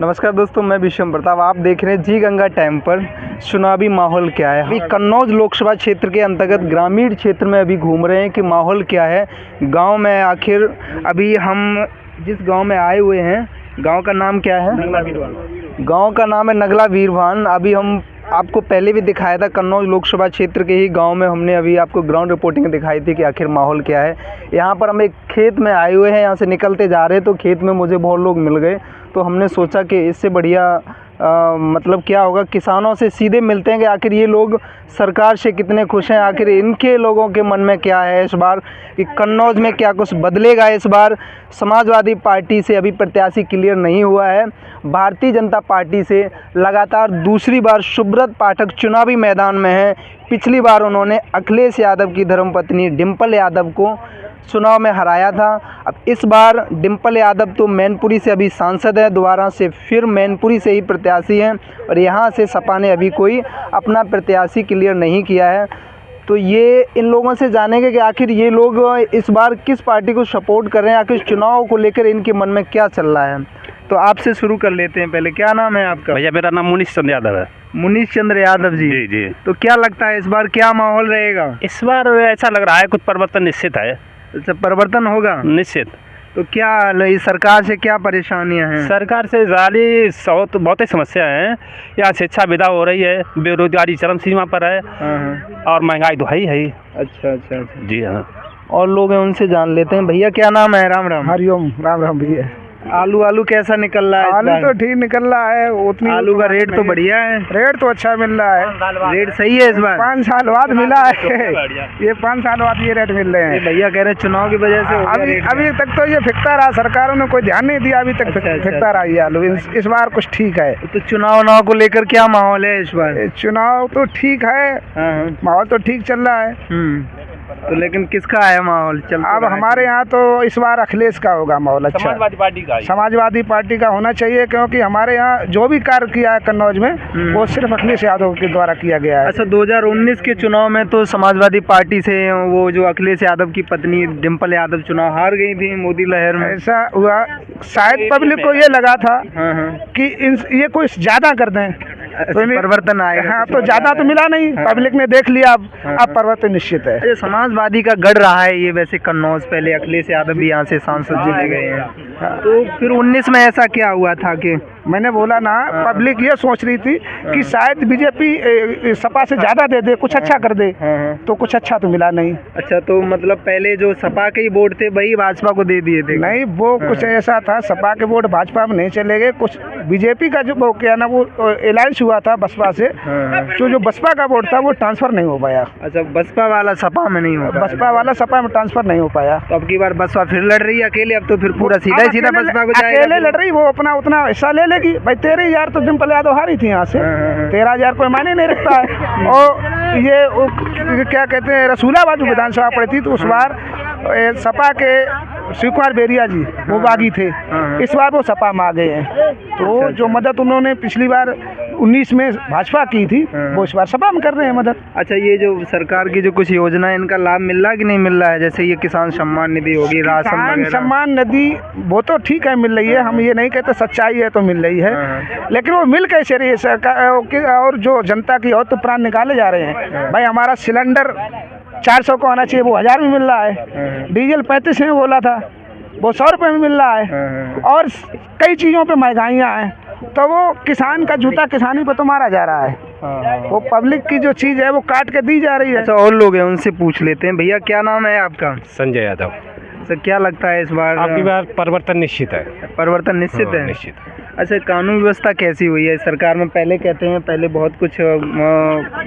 नमस्कार दोस्तों, मैं विषम प्रताप। आप देख रहे हैं जी गंगा टाइम पर। चुनावी माहौल क्या है अभी कन्नौज लोकसभा क्षेत्र के अंतर्गत ग्रामीण क्षेत्र में अभी घूम रहे हैं कि माहौल क्या है गांव में। आखिर अभी हम जिस गांव में आए हुए हैं, गांव का नाम क्या है? गांव का नाम है नगला वीरभान। अभी हम आपको पहले भी दिखाया था, कन्नौज लोकसभा क्षेत्र के ही गांव में हमने अभी आपको ग्राउंड रिपोर्टिंग दिखाई थी कि आखिर माहौल क्या है। यहाँ पर हम एक खेत में आए हुए हैं, यहाँ से निकलते जा रहे हैं तो खेत में मुझे बहुत लोग मिल गए, तो हमने सोचा कि इससे बढ़िया मतलब क्या होगा, किसानों से सीधे मिलते हैं कि आखिर ये लोग सरकार से कितने खुश हैं, आखिर इनके लोगों के मन में क्या है इस बार, कि कन्नौज में क्या कुछ बदलेगा इस बार। समाजवादी पार्टी से अभी प्रत्याशी क्लियर नहीं हुआ है। भारतीय जनता पार्टी से लगातार दूसरी बार सुब्रत पाठक चुनावी मैदान में हैं। पिछली बार उन्होंने अखिलेश यादव की धर्मपत्नी डिम्पल यादव को चुनाव में हराया था। अब इस बार डिम्पल यादव तो मैनपुरी से अभी सांसद है, दोबारा से फिर मैनपुरी से ही प्रत्याशी हैं और यहाँ से सपा ने अभी कोई अपना प्रत्याशी क्लियर नहीं किया है। तो ये इन लोगों से जानेंगे कि आखिर ये लोग इस बार किस पार्टी को सपोर्ट कर रहे हैं, आखिर चुनाव को लेकर इनके मन में क्या चल रहा है। तो आपसे शुरू कर लेते हैं। पहले क्या नाम है आपका? भैया मेरा नाम मुनीश चंद्र यादव है। मुनीश चंद्र यादव जी। जी जी। तो क्या लगता है इस बार क्या माहौल रहेगा? इस बार ऐसा लग रहा है कुछ परिवर्तन निश्चित है। अच्छा, परिवर्तन होगा निश्चित। तो क्या इस सरकार से क्या परेशानियां हैं? सरकार से जाली बहुत ही समस्या है। यहाँ शिक्षा विदा हो रही है, बेरोजगारी चरम सीमा पर है और महंगाई तो है ही। अच्छा अच्छा अच्छा। जी हाँ। और लोग हैं उनसे जान लेते हैं। भैया क्या नाम है? राम राम। हरिओम। राम राम भैया। आलू कैसा निकल रहा है? आलू तो ठीक निकल रहा है, उतनी आलू का रेट तो बढ़िया है। रेट तो अच्छा मिल रहा है। रेट सही है इस बार? 5 साल बाद मिला है ये 5 साल बाद ये रेट मिल रहे हैं। भैया कह रहे हैं चुनाव की वजह से अभी तक तो ये फिकता रहा, सरकारों ने कोई ध्यान नहीं दिया, अभी तक फिकता रहा ये आलू। इस बार कुछ ठीक है। तो चुनाव को लेकर क्या माहौल है इस बार? चुनाव तो ठीक है, माहौल तो ठीक चल रहा है। तो लेकिन किसका है माहौल चल? अब हमारे यहाँ तो इस बार अखिलेश का होगा माहौल। अच्छा, समाजवादी पार्टी का। समाजवादी पार्टी का होना चाहिए, क्योंकि हमारे यहाँ जो भी कार्य किया है कन्नौज में वो सिर्फ अखिलेश यादव के द्वारा किया गया है। अच्छा, 2019 के चुनाव में तो समाजवादी पार्टी से वो जो अखिलेश यादव की पत्नी डिम्पल यादव चुनाव हार गई थी मोदी लहर में। ऐसा हुआ, शायद पब्लिक को ये लगा था कि ये कोई ज्यादा कर दें तो परिवर्तन आएगा। हाँ, तो ज्यादा तो मिला नहीं, पब्लिक ने देख लिया। अब परिवर्तन निश्चित है। अच्छा, समाजवादी का गढ़ रहा है ये वैसे कन्नौज। पहले अखिलेश यादव भी यहाँ से सांसद जीते गए हैं। तो फिर 19 में ऐसा क्या हुआ था कि मैंने बोला ना, पब्लिक ये सोच रही थी कि शायद बीजेपी सपा से ज्यादा दे दे, कुछ अच्छा कर दे, तो कुछ अच्छा तो मिला नहीं। अच्छा, तो मतलब पहले जो सपा के ही वोट थे वही भाजपा को दे दिए थे? नहीं, वो कुछ ऐसा था, सपा के वोट भाजपा में नहीं चले गए। कुछ बीजेपी का जो वो क्या ना, वो अलायंस हुआ था बसपा से, तो जो बसपा का वोट था वो ट्रांसफर नहीं हो पाया। अच्छा, बसपा वाला सपा में नहीं हो पाया? बसपा वाला सपा में ट्रांसफर नहीं हो पाया। तो अब की बार बसपा फिर लड़ रही है अकेले? अब तो फिर पूरा सीधा बसपा को जाएगा। अकेले लड़ रही, वो अपना उतना हिस्सा ले लेगी। भाई 13,000 तो डिम्पल यादव हारी थी यहाँ से, 13,000 कोई मायने नहीं रखता है। और ये क्या कहते हैं, रसूलाबाद विधानसभा पड़ी थी, तो उस बार सपा के शिवकुमार बेरिया जी वो बागी थे, इस बार वो सपा में आ गए हैं। तो जो मदद उन्होंने पिछली बार 19 में भाजपा की थी वो इस बार सपा में कर रहे हैं मदद। अच्छा, ये जो सरकार की जो कुछ योजना है इनका लाभ मिल रहा है कि नहीं मिल रहा है? जैसे ये किसान सम्मान निधि होगी, राशन वगैरह। सम्मान निधि वो तो ठीक है, मिल रही है, हम ये नहीं कहते, सच्चाई है तो मिल रही है, लेकिन वो मिल कैसे रही है सरकार? और जो जनता की और तो प्राण निकाले जा रहे हैं। भाई हमारा सिलेंडर 400 को आना चाहिए, वो 1000 में मिल रहा है। डीजल 35 में बोला था, वो 100 रुपये में मिल रहा है। और कई चीज़ों पे महंगाइयाँ हैं, तो वो किसान का जूता किसानी पे तो मारा जा रहा है। वो पब्लिक की जो चीज़ है वो काट के दी जा रही है। अच्छा, और लोग हैं उनसे पूछ लेते हैं। भैया क्या नाम है आपका? संजय यादव। सर क्या लगता है इस बार? आपकी बार परिवर्तन निश्चित है। परिवर्तन निश्चित है? निश्चित। अच्छा, कानून व्यवस्था कैसी हुई है सरकार में? पहले कहते हैं पहले बहुत कुछ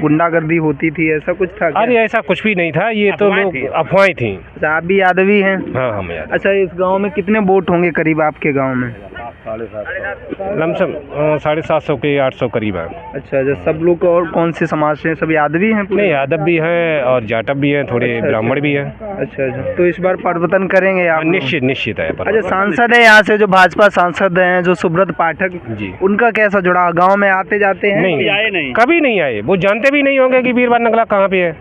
गुंडागर्दी होती थी, ऐसा कुछ था क्या? अरे ऐसा कुछ भी नहीं था, ये तो लोग अफवाहें थी। अच्छा, आप भी यादवी हैं? हाँ, हम यादव। अच्छा, इस गांव में कितने वोट होंगे करीब आपके गांव में? लमसम 750 के 800 करीब है। अच्छा, सब लोग और कौन से समाज से? सब यादवी हैं? नहीं, यादव भी हैं और जाटव भी हैं, थोड़े ब्राह्मण भी हैं। अच्छा, तो इस बार परिवर्तन करेंगे आप? निश्चित है। अच्छा, सांसद है यहाँ से जो भाजपा सांसद हैं जो सुब्रत पाठक जी, उनका कैसा जुड़ा? गांव में आते जाते हैं? नहीं, कभी नहीं आए। वो जानते भी नहीं होंगे कि वीरबान नगला कहाँ पे है।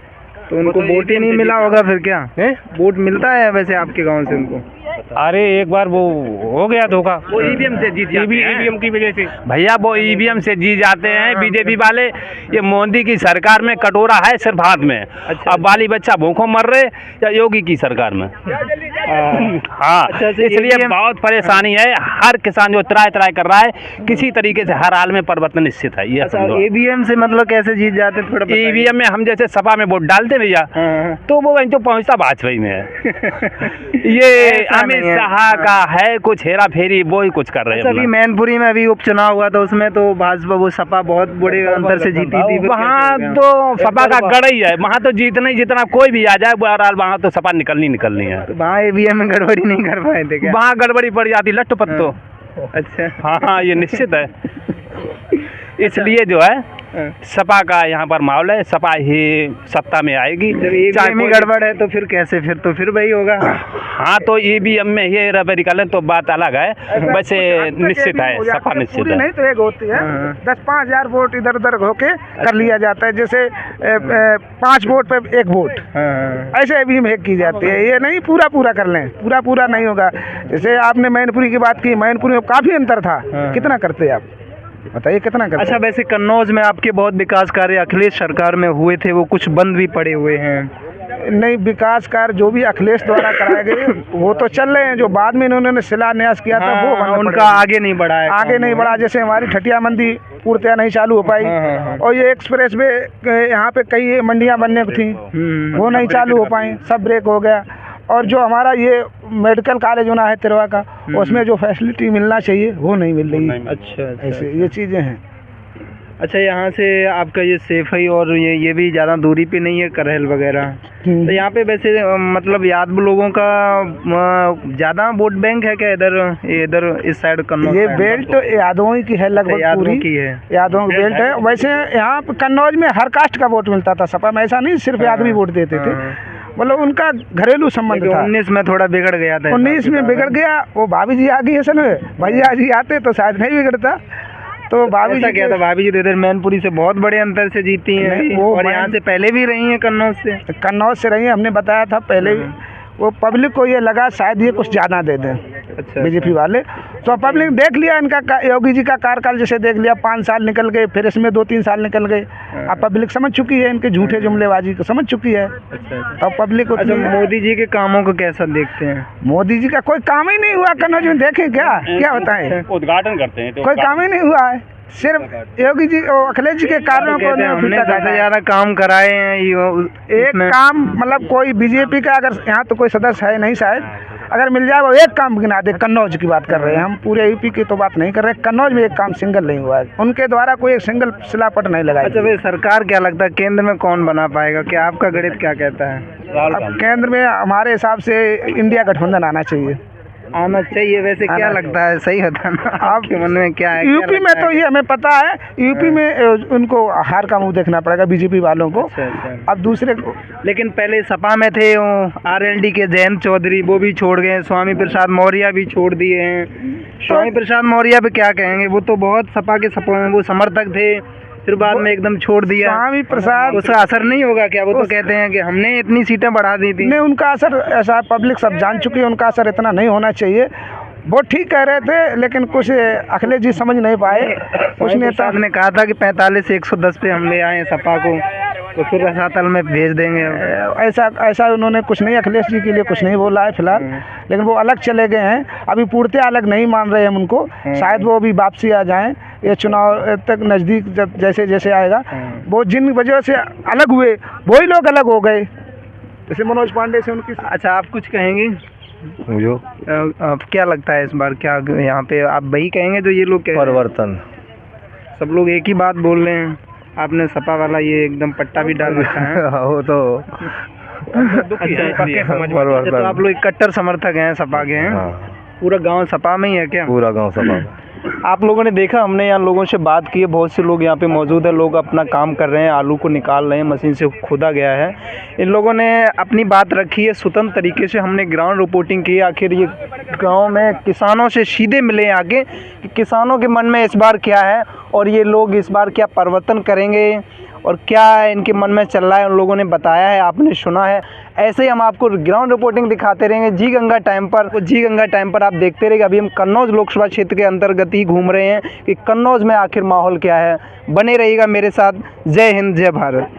तो उनको वोट ही नहीं मिला होगा फिर क्या? वोट मिलता है वैसे आपके गांव से उनको? अरे एक बार वो हो गया धोखा, वो ईवीएम से जीत जाते हैं। ईवीएम की वजह से भैया, वो ईवीएम से जीत जाते हैं बीजेपी वाले। ये मोदी की सरकार में कटोरा है सिर्फ हाथ में। अब बाली बच्चा भूखों मर रहे या योगी की सरकार में। हाँ, इसलिए बहुत परेशानी है। हर किसान जो त्राय कर रहा है, किसी तरीके से हर हाल में परिवर्तन निश्चित है। ये ईवीएम से मतलब कैसे जीत जाते हैं, थोड़ा ईवीएम में हम जैसे सपा में वोट डालते भैया, तो वो वहीं तो पहुंचता भाजपा में है। ये अमित शाह का है कुछ हेरा फेरी, वो ही कुछ कर रहे हैं। अभी मैनपुरी में अभी उपचुनाव हुआ था, उसमें तो भाजपा वो सपा बहुत बड़े अंतर से जीती थी। वहाँ तो सपा का गढ़ ही है, वहाँ तो जीतना ही जितना कोई भी आ जाए, बहरहाल वहाँ तो सपा निकलनी है। वहाँ ईवीएम में गड़बड़ी नहीं कर पाए थे क्या? वहाँ गड़बड़ी पड़ जाती लट्टू पत्तो। अच्छा, हाँ, ये निश्चित है। इसलिए जो है सपा का यहाँ पर माहौल है, सपा ही सत्ता में आएगी। ईवीएम में गड़बड़ है तो फिर कैसे, फिर वही होगा। हाँ, तो ईवीएम में ही रबड़ी निकालें तो बात अलग है, वैसे निश्चित है सपा निश्चित है। नहीं तो एक होती है 10-5 हज़ार वोट इधर उधर होके कर लिया जाता है, जैसे 5 वोट पे 1 वोट, ऐसे ईवीएम हैक की जाती है। ये नहीं पूरा कर लें, पूरा नहीं होगा। जैसे आपने मैनपुरी की बात की, मैनपुरी में काफ़ी अंतर था। कितना करते आप बताइए, कितना करते? अच्छा, वैसे कन्नौज में आपके बहुत विकास कार्य अखिलेश सरकार में हुए थे, वो कुछ बंद भी पड़े हुए हैं। नहीं, विकास कार्य जो भी अखिलेश द्वारा कराए गए वो तो चल रहे हैं। जो बाद में इन्होंने शिलान्यास किया था वो बंद उनका आगे नहीं बढ़ा है, आगे नहीं बढ़ा। जैसे हमारी ठटिया मंडी पूर्णतया नहीं चालू हो पाई, और ये एक्सप्रेस वे यहाँ पे कई मंडियाँ बनने को थी, वो नहीं चालू हो पाई, सब ब्रेक हो गया। और जो हमारा ये मेडिकल कॉलेज होना है तिरवा का, उसमें जो फैसिलिटी मिलना चाहिए वो नहीं मिल रही है। अच्छा, ऐसे ये चीज़ें हैं। अच्छा, यहाँ से आपका ये सेफई और ये भी ज़्यादा दूरी पे नहीं है, करहल वगैरह, तो यहाँ पे वैसे मतलब यादव लोगों का ज़्यादा वोट बैंक है क्या इधर इस साइड कन्नौज? ये बेल्ट यादवों की है, लगभग पूरी की है, यादवों की बेल्ट है। वैसे यहाँ कन्नौज में हर कास्ट का वोट मिलता था, सपा में ऐसा नहीं सिर्फ यादव ही वोट देते थे, मतलब उनका घरेलू संबंध था। 19 में थोड़ा बिगड़ गया था। 19 में बिगड़ गया, वो भाभी जी आ गई असल में, भैया जी आते तो शायद नहीं बिगड़ता। तो भाभी जी क्या था, भाभी जी इधर मैनपुरी से बहुत बड़े अंतर से जीती हैं, और यहाँ से पहले भी रही हैं, कन्नौज से रही हैं। हमने बताया था पहले भी, वो पब्लिक को ये लगा शायद ये कुछ ज़्यादा दे दें। अच्छा, बीजेपी वाले तो पब्लिक देख लिया इनका, योगी जी का कार्यकाल जैसे देख लिया, 5 साल निकल गए, फिर इसमें 2-3 साल निकल गए। अब पब्लिक समझ चुकी है, इनके झूठे जुमलेबाजी को समझ चुकी है। तो पब्लिक को मोदी जी के कामों को कैसा देखते हैं? मोदी जी का कोई काम ही नहीं हुआ कन्नौज में, देखें क्या बताएं, उद्घाटन करते हैं, कोई काम ही नहीं हुआ है। सिर्फ योगी जी और अखिलेश जी के कार्यों को हमने सबसे ज़्यादा काम कराए हैं। एक काम मतलब कोई बीजेपी का, अगर यहाँ तो कोई सदस्य है नहीं शायद, अगर मिल जाए वो एक काम गिना दे। कन्नौज की बात कर रहे हैं हम, पूरे यूपी की तो बात नहीं कर रहे। कन्नौज में एक काम सिंगल नहीं हुआ है, उनके द्वारा कोई एक सिंगल शिलापट नहीं लगाया। अच्छा, वे सरकार क्या लगता है केंद्र में कौन बना पाएगा, क्या आपका गणित क्या कहता है? अब केंद्र में हमारे हिसाब से इंडिया गठबंधन आना चाहिए। वैसे क्या लगता है, सही होता है ना आपके मन में, क्या है? यूपी में तो ये हमें पता है, यूपी में उनको हार का मुंह देखना पड़ेगा बीजेपी वालों को। अच्छा। अब दूसरे, लेकिन पहले सपा में थे आरएलडी के जयंत चौधरी, वो भी छोड़ गए। स्वामी प्रसाद मौर्य भी छोड़ दिए हैं। स्वामी प्रसाद मौर्य पे क्या कहेंगे? वो तो बहुत सपा के वो समर्थक थे, फिर बाद में एकदम छोड़ दिया। स्वामी प्रसाद, उसका असर नहीं होगा क्या? वो तो कहते हैं कि हमने इतनी सीटें बढ़ा दी थी। नहीं, उनका असर ऐसा पब्लिक सब जान चुकी है, उनका असर इतना नहीं होना चाहिए। वो ठीक कह रहे थे, लेकिन कुछ अखिलेश जी समझ नहीं पाए। कुछ नेता ने कहा था कि 45 से 110 पे हम ले आए सपा को, तो फिर रसातल में भेज देंगे। ऐसा उन्होंने कुछ नहीं, अखिलेश जी के लिए कुछ नहीं बोला है फिलहाल, लेकिन वो अलग चले गए हैं। अभी पूर्णतः अलग नहीं मान रहे हम उनको, शायद वो अभी वापसी आ जाएं। ये चुनाव तक नज़दीक जैसे जैसे आएगा, वो जिन वजह से अलग हुए वही लोग अलग हो गए, जैसे मनोज पांडे से उनकी। अच्छा, आप कुछ कहेंगे? जो आप क्या लगता है इस बार, क्या यहाँ पे आप वही कहेंगे जो ये लोग कह रहे हैं? परिवर्तन, सब लोग एक ही बात बोल रहे हैं। आपने सपा वाला ये एकदम पट्टा भी डाल रखा है। वो तो अच्छा, तो आप लोग कट्टर समर्थक हैं सपा के हैं? पूरा गांव सपा में ही है क्या? पूरा गांव सपा में। आप लोगों ने देखा, हमने यहाँ लोगों से बात की है, बहुत से लोग यहाँ पे मौजूद है, लोग अपना काम कर रहे हैं, आलू को निकाल रहे हैं, मशीन से खोदा गया है। इन लोगों ने अपनी बात रखी है, स्वतंत्र तरीके से हमने ग्राउंड रिपोर्टिंग की। आखिर ये गांव में किसानों से सीधे मिले आके कि किसानों के मन में इस बार क्या है और ये लोग इस बार क्या परिवर्तन करेंगे और क्या इनके मन में चल रहा है उन लोगों ने बताया है, आपने सुना है। ऐसे ही हम आपको ग्राउंड रिपोर्टिंग दिखाते रहेंगे जी गंगा टाइम पर। तो जी गंगा टाइम पर आप देखते रहिए। अभी हम कन्नौज लोकसभा क्षेत्र के अंतर्गत ही घूम रहे हैं कि कन्नौज में आखिर माहौल क्या है। बने रहिएगा मेरे साथ। जय हिंद, जय भारत।